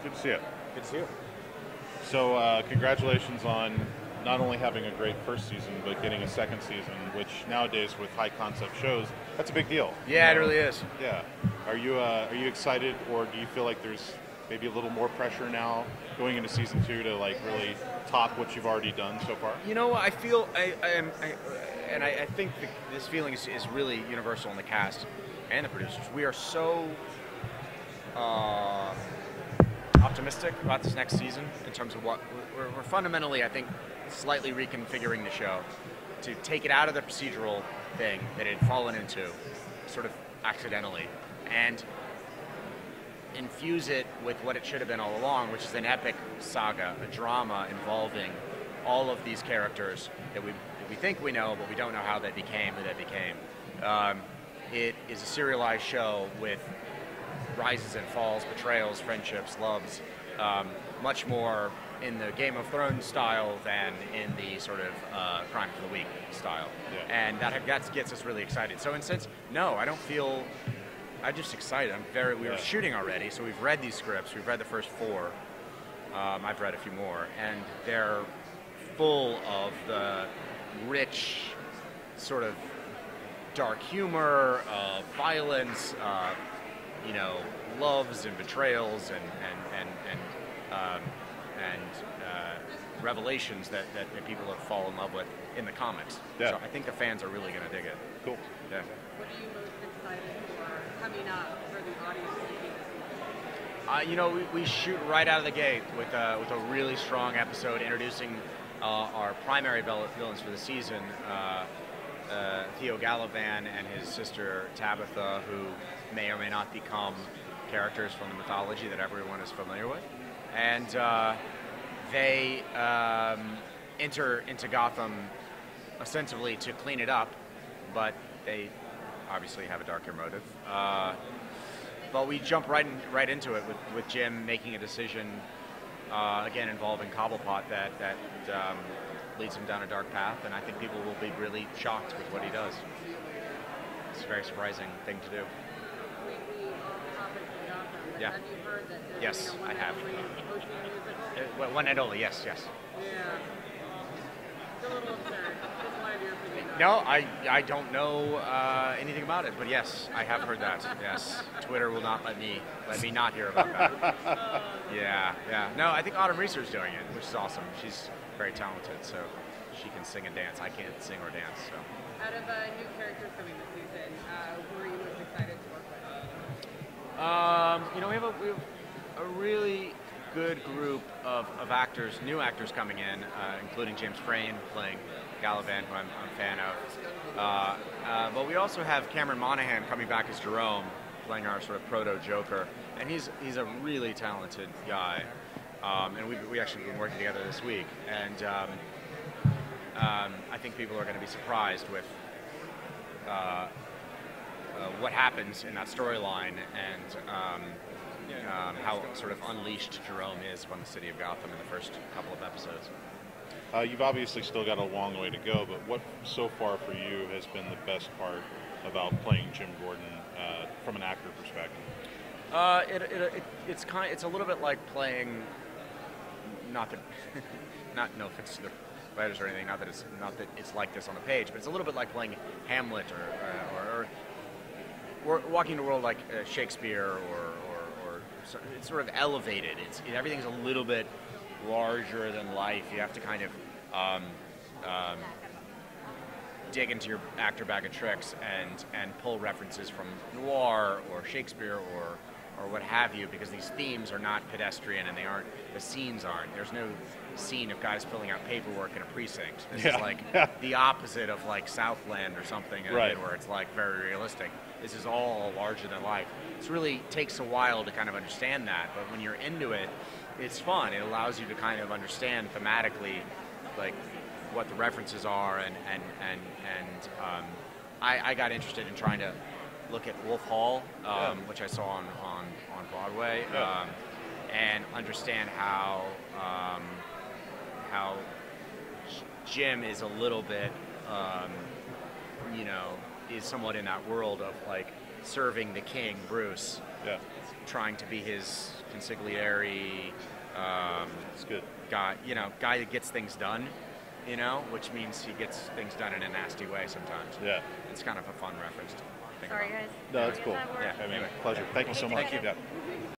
Good to see you. Good to see you. So, congratulations on not only having a great first season, but getting a second season, which nowadays with high concept shows, that's a big deal. Yeah, it really is. Yeah. Are you excited, or do you feel like there's maybe a little more pressure now going into season 2 to like really top what you've already done so far? You know, I feel I think this feeling is really universal in the cast and the producers. We are so optimistic about this next season in terms of what we're fundamentally, I think, slightly reconfiguring the show to take it out of the procedural thing that it had fallen into, sort of accidentally, and infuse it with what it should have been all along, which is an epic saga, a drama involving all of these characters that we think we know, but we don't know how they became who they became. It is a serialized show with rises and falls, betrayals, friendships, loves, much more in the Game of Thrones style than in the sort of Crime of the Week style. Yeah. And that gets us really excited. So in a sense, no, I don't feel... I'm just excited. We were shooting already, so we've read these scripts. We've read the first 4. I've read a few more, and they're full of the rich, sort of dark humor, violence, loves and betrayals and revelations that people have fallen in love with in the comics. Yeah. So I think the fans are really going to dig it. Cool. Yeah. What are you most excited for coming up for the audience? We shoot right out of the gate with a really strong episode introducing our primary villains for the season, Theo Galavan and his sister Tabitha, who may or may not become characters from the mythology that everyone is familiar with. And they enter into Gotham ostensibly to clean it up, but they obviously have a darker motive. But we jump right into it with Jim making a decision, again involving Cobblepot, that leads him down a dark path, and I think people will be really shocked with what he does. It's a very surprising thing to do. We off topic of Gotham, but Yeah. have you heard that there's Yes, one I have. night only hosting a musical? One and only, yes. Yeah. It's a little absurd. Just wanted your opinion on No, it. I don't know anything about it, but yes, I have heard that. Yes, Twitter will not let me not hear about that. Yeah. No, I think Autumn Reeser is doing it, which is awesome. She's very talented, so she can sing and dance. I can't sing or dance, so. Out of new characters coming this season, who are you most excited to work with? We have a really good group of actors, new actors coming in, including James Frain playing Galavan, who I'm a fan of. But we also have Cameron Monaghan coming back as Jerome, playing our sort of proto-Joker, and he's a really talented guy. And we actually been working together this week, and I think people are going to be surprised with what happens in that storyline and how sort of unleashed Jerome is from the city of Gotham in the first couple of episodes. You've obviously still got a long way to go, but what so far for you has been the best part about playing Jim Gordon from an actor perspective? It's a little bit like playing, no offense to the writers or anything, not that it's like this on the page, but it's a little bit like playing Hamlet or walking the world like Shakespeare or it's sort of elevated. Everything's a little bit larger than life. You have to kind of dig into your actor bag of tricks and pull references from noir or Shakespeare or what have you, because these themes are not pedestrian and the scenes aren't. There's no scene of guys filling out paperwork in a precinct. This is like the opposite of like Southland or something, right, where it's like very realistic. This is all larger than life. It really takes a while to kind of understand that, but when you're into it, it's fun. It allows you to kind of understand thematically, like what the references are, and I got interested in trying to look at Wolf Hall, which I saw on Broadway, and understand how Jim is a little bit, is somewhat in that world of like serving the king, Bruce, Yeah. trying to be his consigliere It's good. guy that gets things done, which means he gets things done in a nasty way sometimes. Yeah. It's kind of a fun reference to think Sorry, about. guys. No, that's cool. Does that work? Yeah. I mean, pleasure. Thank you so much. Thank you. Yeah.